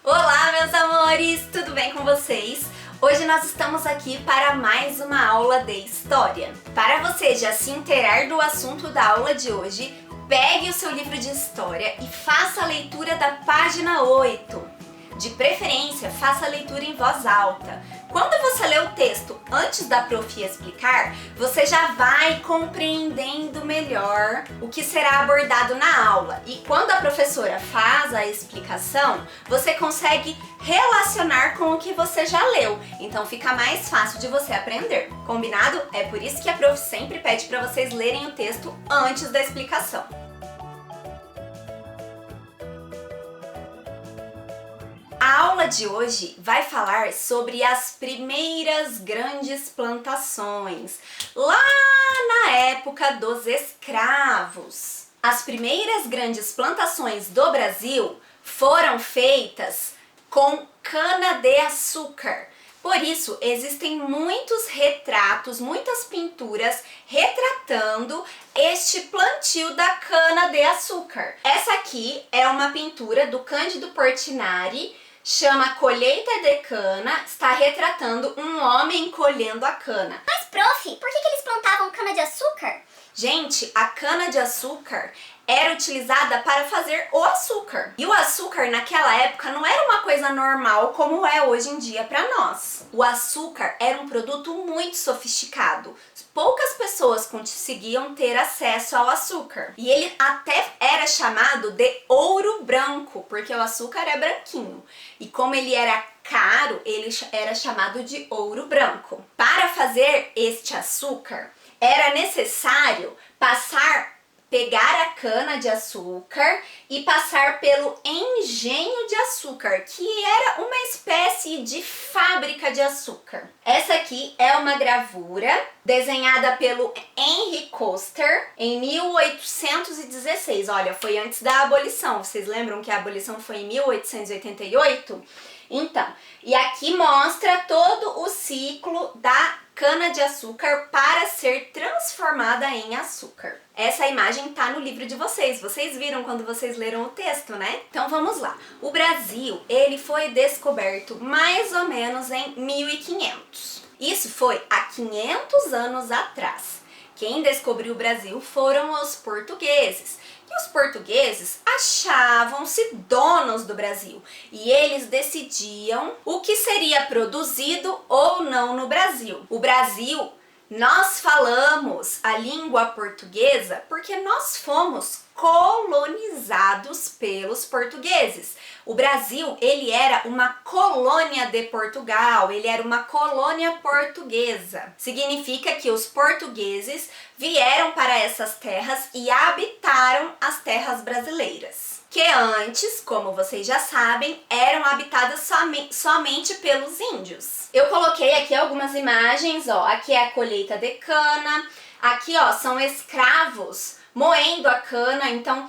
Olá, meus amores! Tudo bem com vocês? Hoje nós estamos aqui para mais uma aula de história. Para você já se inteirar do assunto da aula de hoje, pegue o seu livro de história e faça a leitura da página 8. De preferência, faça a leitura em voz alta. Quando você lê o texto antes da prof explicar, você já vai compreendendo melhor o que será abordado na aula. E quando a professora faz a explicação, você consegue relacionar com o que você já leu. Então fica mais fácil de você aprender. Combinado? É por isso que a prof sempre pede para vocês lerem o texto antes da explicação. A aula de hoje vai falar sobre as primeiras grandes plantações, lá na época dos escravos. As primeiras grandes plantações do Brasil foram feitas com cana-de-açúcar. Por isso, existem muitos retratos, muitas pinturas retratando este plantio da cana-de-açúcar. Essa aqui é uma pintura do Cândido Portinari, chama Colheita de Cana, está retratando um homem colhendo a cana. Mas, prof, por que eles plantavam cana-de-açúcar? Gente, a cana-de-açúcar era utilizada para fazer o açúcar. E o açúcar naquela época não era uma coisa normal como é hoje em dia para nós. O açúcar era um produto muito sofisticado. Poucas pessoas conseguiam ter acesso ao açúcar. E ele até era chamado de ouro branco, porque o açúcar é branquinho. E como ele era caro, ele era chamado de ouro branco. Para fazer este açúcar, era necessário pegar a cana de açúcar e passar pelo engenho de açúcar, que era uma espécie de fábrica de açúcar. Essa aqui é uma gravura desenhada pelo Henry Coster em 1816. Olha, foi antes da abolição. Vocês lembram que a abolição foi em 1888? Então, e aqui mostra todo o ciclo da cana-de-açúcar para ser transformada em açúcar. Essa imagem tá no livro de vocês. Vocês viram quando vocês leram o texto, né? Então vamos lá. O Brasil, ele foi descoberto mais ou menos em 1500. Isso foi há 500 anos atrás. Quem descobriu o Brasil foram os portugueses. E os portugueses achavam-se donos do Brasil e eles decidiam o que seria produzido ou não no Brasil. O Brasil, nós falamos a língua portuguesa porque nós fomos colonizados pelos portugueses. O Brasil, ele era uma colônia de Portugal, ele era uma colônia portuguesa. Significa que os portugueses vieram para essas terras e habitaram as terras brasileiras, que antes, como vocês já sabem, eram habitadas somente pelos índios. Eu coloquei aqui algumas imagens, ó, aqui é a colheita de cana, aqui ó, são escravos moendo a cana. Então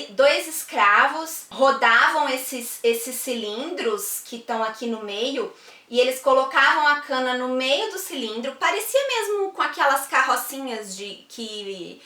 dois escravos rodavam esses cilindros que estão aqui no meio e eles colocavam a cana no meio do cilindro. Parecia mesmo com aquelas carrocinhas que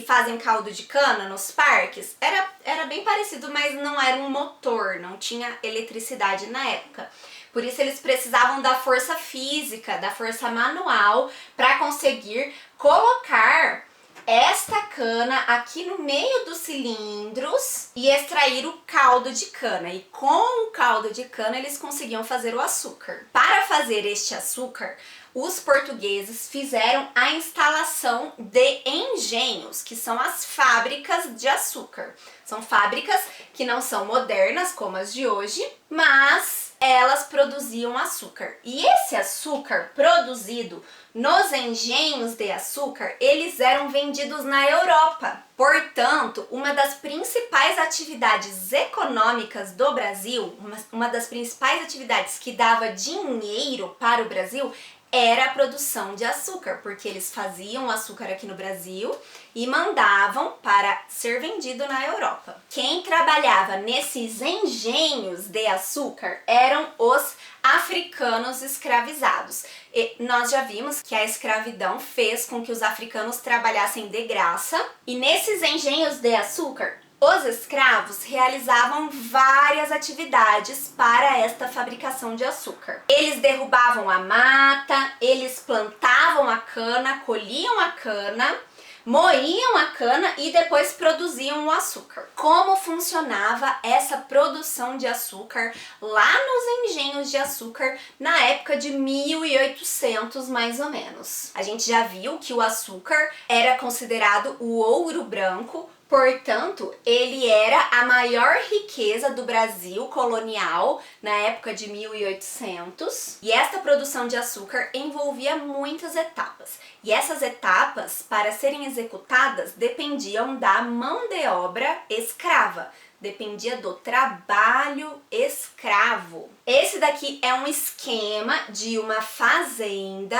fazem caldo de cana nos parques. Era bem parecido, mas não era um motor, não tinha eletricidade na época. Por isso eles precisavam da força física, da força manual para conseguir colocar esta cana aqui no meio dos cilindros e extrair o caldo de cana. E com o caldo de cana eles conseguiam fazer o açúcar. Para fazer este açúcar, os portugueses fizeram a instalação de engenhos, que são as fábricas de açúcar. São fábricas que não são modernas como as de hoje, mas elas produziam açúcar. E esse açúcar produzido nos engenhos de açúcar, eles eram vendidos na Europa. Portanto, uma das principais atividades econômicas do Brasil, uma das principais atividades que dava dinheiro para o Brasil, era a produção de açúcar, porque eles faziam açúcar aqui no Brasil e mandavam para ser vendido na Europa. Quem trabalhava nesses engenhos de açúcar eram os africanos escravizados. E nós já vimos que a escravidão fez com que os africanos trabalhassem de graça, e nesses engenhos de açúcar Os escravos realizavam várias atividades para esta fabricação de açúcar. Eles derrubavam a mata, eles plantavam a cana, colhiam a cana, moíam a cana e depois produziam o açúcar. Como funcionava essa produção de açúcar lá nos engenhos de açúcar na época de 1800 mais ou menos? A gente já viu que o açúcar era considerado o ouro branco. Portanto, ele era a maior riqueza do Brasil colonial na época de 1800. E esta produção de açúcar envolvia muitas etapas. E essas etapas, para serem executadas, dependiam da mão de obra escrava. Dependia do trabalho escravo. Esse daqui é um esquema de uma fazenda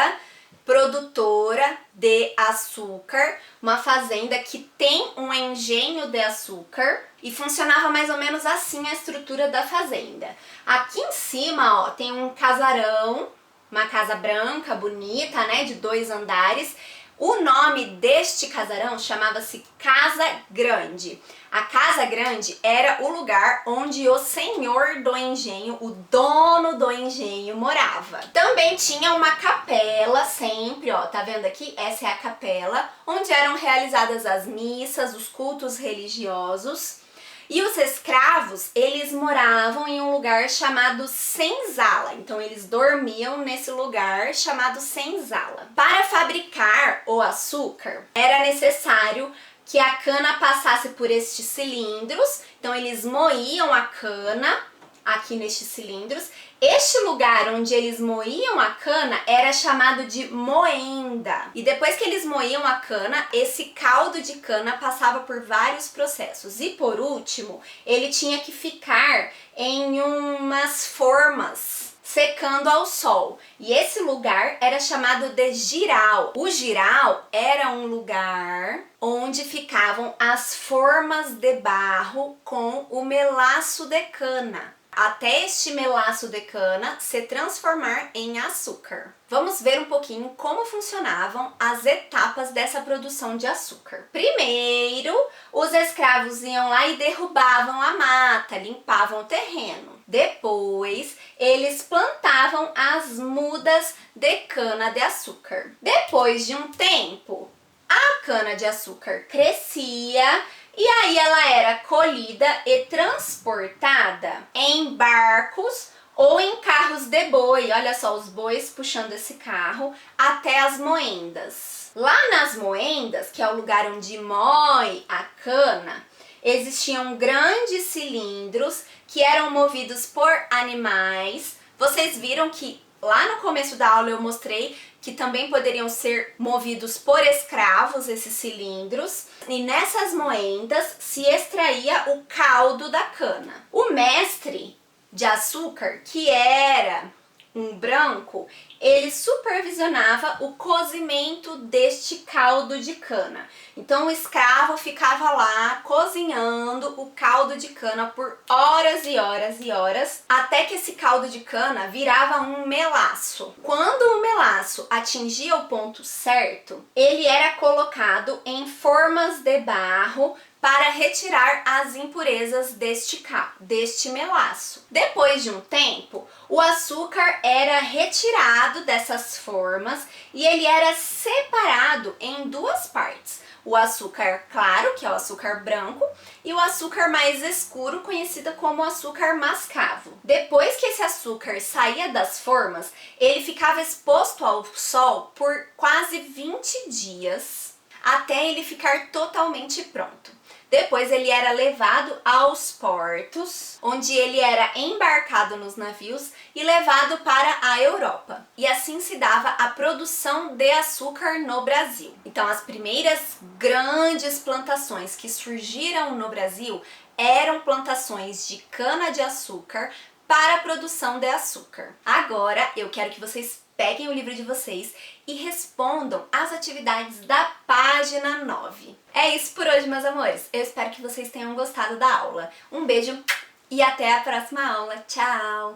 produtora de açúcar, uma fazenda que tem um engenho de açúcar e funcionava mais ou menos assim a estrutura da fazenda. Aqui em cima, ó, tem um casarão, uma casa branca, bonita, né, de 2 andares. O nome deste casarão chamava-se Casa Grande. A Casa Grande era o lugar onde o senhor do engenho, o dono do engenho, morava. Também tinha uma capela sempre, ó, tá vendo aqui? Essa é a capela, onde eram realizadas as missas, os cultos religiosos. E os escravos, eles moravam em um lugar chamado senzala. Então, eles dormiam nesse lugar chamado senzala. Para fabricar o açúcar, era necessário que a cana passasse por estes cilindros. Então, eles moíam a cana aqui nestes cilindros. Este lugar onde eles moíam a cana era chamado de moenda. E depois que eles moíam a cana, esse caldo de cana passava por vários processos. E por último, ele tinha que ficar em umas formas, secando ao sol. E esse lugar era chamado de giral. O giral era um lugar onde ficavam as formas de barro com o melaço de cana, até este melaço de cana se transformar em açúcar. Vamos ver um pouquinho como funcionavam as etapas dessa produção de açúcar. Primeiro, os escravos iam lá e derrubavam a mata, limpavam o terreno. Depois, eles plantavam as mudas de cana de açúcar. Depois de um tempo, a cana de açúcar crescia e aí ela era colhida e transportada em barcos ou em carros de boi. Olha só, os bois puxando esse carro até as moendas. Lá nas moendas, que é o lugar onde moe a cana, existiam grandes cilindros que eram movidos por animais. Vocês viram que lá no começo da aula eu mostrei que também poderiam ser movidos por escravos, esses cilindros. E nessas moendas se extraía o caldo da cana. O mestre de açúcar, que era um branco, ele supervisionava o cozimento deste caldo de cana. Então o escravo ficava lá cozinhando o caldo de cana por horas e horas e horas, até que esse caldo de cana virava um melaço. Quando o melaço atingia o ponto certo, ele era colocado em formas de barro para retirar as impurezas deste melaço. Depois de um tempo, o açúcar era retirado dessas formas e ele era separado em 2 partes. O açúcar claro, que é o açúcar branco, e o açúcar mais escuro, conhecido como açúcar mascavo. Depois que esse açúcar saía das formas, ele ficava exposto ao sol por quase 20 dias, até ele ficar totalmente pronto. Depois ele era levado aos portos, onde ele era embarcado nos navios e levado para a Europa. E assim se dava a produção de açúcar no Brasil. Então as primeiras grandes plantações que surgiram no Brasil eram plantações de cana-de-açúcar para a produção de açúcar. Agora eu quero que vocês peguem o livro de vocês e respondam as atividades da página 9. É isso por hoje, meus amores. Eu espero que vocês tenham gostado da aula. Um beijo e até a próxima aula. Tchau!